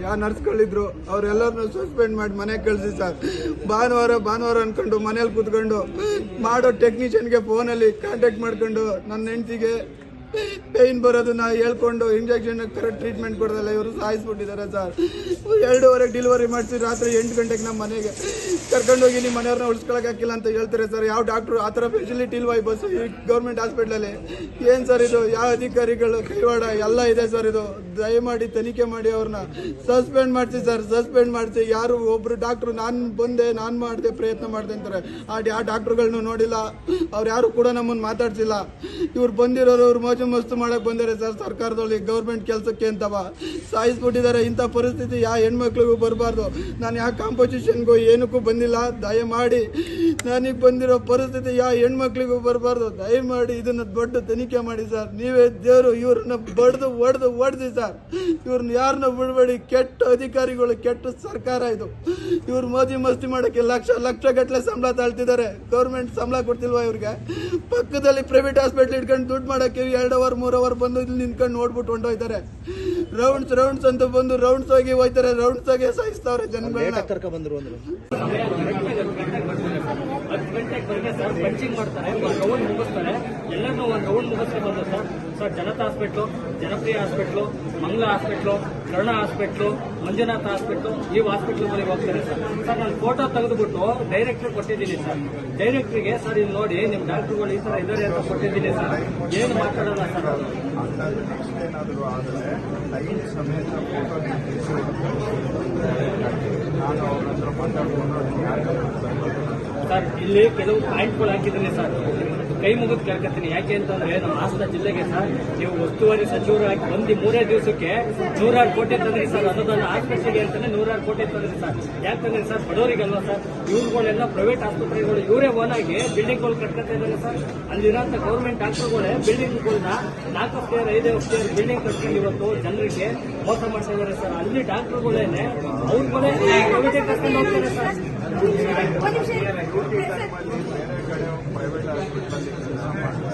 ಆ ನರ್ಸ್ಗಳಿದ್ರು ಅವರೆಲ್ಲರನ್ನು ಸಸ್ಪೆಂಡ್ ಮಾಡಿ ಮನೆಗೆ ಕಳಿಸಿ ಸರ್. ಭಾನುವಾರ ಅನ್ಕೊಂಡು ಮನೇಲಿ ಕೂತ್ಕೊಂಡು ಮಾಡೋ ಟೆಕ್ನಿಷಿಯನ್ಗೆ ಫೋನಲ್ಲಿ ಕಾಂಟ್ಯಾಕ್ಟ್ ಮಾಡ್ಕೊಂಡು ನನ್ನ ಹೆಂಡತಿಗೆ ಪೇಯ್ನ್ ಬರೋದನ್ನ ಹೇಳ್ಕೊಂಡು ಇಂಜೆಕ್ಷನ್ ಕರೆಕ್ಟ್ ಟ್ರೀಟ್ಮೆಂಟ್ ಕೊಡೋದಲ್ಲ ಇವರು ಸಾಯಿಸ್ಬಿಟ್ಟಿದ್ದಾರೆ ಸರ್. 2:30 ಡೆಲಿವರಿ ಮಾಡಿಸಿ ರಾತ್ರಿ 8 ಗಂಟೆಗೆ ನಮ್ಮ ಮನೆಗೆ ಕರ್ಕೊಂಡೋಗಿ ನಿಮ್ಮ ಮನೆಯವ್ರನ್ನ ಉಳಿಸ್ಕೊಳಕ್ಕಾಗಿಲ್ಲ ಅಂತ ಹೇಳ್ತಾರೆ ಸರ್. ಯಾವ ಡಾಕ್ಟ್ರು ಆ ಥರ ಫೆಸಿಲಿಟಿ ಇಲ್ವಾ ಈ ಬಸ್ ಈ ಗೌರ್ಮೆಂಟ್ ಹಾಸ್ಪಿಟ್ಲಲ್ಲಿ? ಏನು ಸರ್ ಇದು? ಯಾವ ಅಧಿಕಾರಿಗಳು ಕೈವಾಡ ಎಲ್ಲ ಇದೆ ಸರ್. ಇದು ದಯಮಾಡಿ ತನಿಖೆ ಮಾಡಿ ಅವ್ರನ್ನ ಸಸ್ಪೆಂಡ್ ಮಾಡಿಸಿ ಸರ್. ಸಸ್ಪೆಂಡ್ ಮಾಡಿಸಿ. ಯಾರು ಒಬ್ರು ಡಾಕ್ಟ್ರು ನಾನು ಮಾಡಿದೆ ಪ್ರಯತ್ನ ಮಾಡಿದೆ ಅಂತಾರೆ. ಆ ಡಾಕ್ಟ್ರುಗಳನ್ನೂ ನೋಡಿಲ್ಲ, ಅವ್ರು ಯಾರು ಕೂಡ ನಮ್ಮನ್ನು ಮಾತಾಡ್ಸಿಲ್ಲ. ಇವ್ರು ಬಂದಿರೋರು ಅವ್ರು ಮಸ್ತು ಮಾಡಕ್ ಬಂದಿದ್ದಾರೆ ಸರ್. ಸರ್ಕಾರದಲ್ಲಿ ಗೌರ್ಮೆಂಟ್ ಕೆಲಸಕ್ಕೆ ಅಂತವ ಸಾಯಿಸ್ಬಿಟ್ಟಿದ್ದಾರೆ. ಇಂಥ ಪರಿಸ್ಥಿತಿ ಯಾವ ಹೆಣ್ಮಕ್ಳಿಗೂ ಬರಬಾರ್ದು. ನಾನು ಯಾವ ಕಾಂಪೋಸಿಷನ್ಗೂ ಏನಕ್ಕೂ ಬಂದಿಲ್ಲ. ದಯಮಾಡಿ ನನಗೆ ಬಂದಿರೋ ಪರಿಸ್ಥಿತಿ ಯಾವ ಹೆಣ್ಮಕ್ಳಿಗೂ ಬರಬಾರ್ದು. ದಯಮಾಡಿ ಇದನ್ನ ದೊಡ್ಡ ತನಿಖೆ ಮಾಡಿ ಸರ್. ನೀವೇ ದೇವರು. ಇವ್ರನ್ನ ಬಡ್ದು ಹೊಡೆದು ಸರ್. ಇವ್ರನ್ನ ಯಾರನ್ನ ಬಿಡಬೇಡಿ. ಕೆಟ್ಟ ಅಧಿಕಾರಿಗಳು, ಕೆಟ್ಟ ಸರ್ಕಾರ ಇದು. ಇವ್ರು ಮೋದಿ ಮಸ್ತಿ ಮಾಡಕ್ಕೆ ಲಕ್ಷ ಗಟ್ಟಲೆ ಸಂಬಳ ತಾಳ್ತಿದ್ದಾರೆ. ಗೌರ್ಮೆಂಟ್ ಸಂಬಳ ಕೊಡ್ತಿಲ್ವಾ ಇವ್ರಿಗೆ? ಪಕ್ಕದಲ್ಲಿ ಪ್ರೈವೇಟ್ ಹಾಸ್ಪಿಟ್ಲ್ ಇಟ್ಕೊಂಡು ದುಡ್ಡು ಮಾಡಕ್ಕೆ 2 ಅವರ್ 3 ಅವರ್ ಬಂದು ಇಲ್ಲಿ ನಿಂತ್ಕೊಂಡು ನೋಡ್ಬಿಟ್ಟು ಹೊಂಟೋಯ್ತಾರೆ. ರೌಂಡ್ಸ್ ಅಂತ ಬಂದು ರೌಂಡ್ಸ್ ಆಗಿ ಹೋಯ್ತಾರೆ. ರೌಂಡ್ಸ್ ಆಗಿ ಸಾಯಿಸ್ತಾವ್ರೆ ಜನಗಳನ್ನ. 10 ಗಂಟೆಗೆ ಸರ್ ಪಂಚಿಂಗ್ ಮಾಡ್ತಾರೆ, ಒಂದು ರೌಂಡ್ ಮುಗಿಸ್ತಾರೆ. ಎಲ್ಲರೂ ಒಂದು ರೌಂಡ್ ಮುಗಿಸ್ಕೊಂಡು ಬಂದು sir Janata hospital, Janapriya hospital, Mangala hospital, Karna hospital, Manjunatha hospital, ಈ ಹಾಸ್ಪಿಟ್ಲ್ಗಳಿಗೆ ಹೋಗ್ತಾರೆ ಸರ್. ನಾನು ಫೋಟೋ ತೆಗೆದುಬಿಟ್ಟು ಡೈರೆಕ್ಟರ್ ಕೊಟ್ಟಿದ್ದೀನಿ ಸರ್. ಡೈರೆಕ್ಟ್ರಿಗೆ ಸರ್ ಇಲ್ಲಿ ನೋಡಿ ನಿಮ್ಮ ಡಾಕ್ಟರ್ಗಳು ಈ ಥರ ಇದ್ದಾರೆ ಅಂತ ಕೊಟ್ಟಿದ್ದೀನಿ ಸರ್. ಏನು ಮಾತಾಡೋಲ್ಲ ಸರ್ ಅವರು. ಏನಾದರೂ ಆದರೆ ಟೈಮ್ ಸಮೇತ ಫೋಟೋ ನಾನು ಅವ್ರ ಹತ್ರ ಮಾತಾಡ್ಕೊಂಡು ಸರ್ ಇಲ್ಲಿ ಕೆಲವು ಪಾಯಿಂಟ್ಗಳು ಹಾಕಿದ್ದೀನಿ ಸರ್. ಕೈ ಮುಗಿದು ಕೇಳ್ಕೊತೀನಿ. ಯಾಕೆ ಅಂತಂದ್ರೆ ನಮ್ಮ ಹಾಸನ ಜಿಲ್ಲೆಗೆ ಸರ್ ನೀವು ಉಸ್ತುವಾರಿ ಸಚಿವರಾಗಿ ಬಂದು 3 ದಿವಸಕ್ಕೆ 106 ಕೋಟಿ ತಂದ್ರಿ ಸರ್. ಅನುದಾನ ಆಸ್ಪತ್ರೆಗೆ ಅಂತಾನೆ 106 ಕೋಟಿ ತಂದ್ರಿ ಸರ್. ಯಾಕಂದ್ರೆ ಸರ್ ಬಡವರಿಗಲ್ವಾ ಸರ್? ಇವ್ರುಗಳೆಲ್ಲ ಪ್ರೈವೇಟ್ ಆಸ್ಪತ್ರೆಗಳು ಇವರೇ ಓನ್ ಆಗಿ ಬಿಲ್ಡಿಂಗ್ಗಳು ಕಟ್ಕೊತಾ ಇದ್ದಾರೆ ಸರ್. ಅಲ್ಲಿರೋಂಥ ಗೌರ್ಮೆಂಟ್ ಡಾಕ್ಟರ್ಗಳೇ ಬಿಲ್ಡಿಂಗ್ಗಳನ್ನ 4 ಫ್ಲೋರ್ 5 ಫ್ಲೋರ್ ಬಿಲ್ಡಿಂಗ್ ಕಟ್ಕೊಂಡು ಇವತ್ತು ಜನರಿಗೆ ಮೋಸ ಮಾಡ್ತಾ ಇದ್ದಾರೆ ಸರ್. ಅಲ್ಲಿ ಡಾಕ್ಟರ್ಗಳೇನೆ ಅವ್ರುಗಳೇ ಕರ್ಕೊಂಡು ಹೋಗ್ತಾರೆ ಸರ್.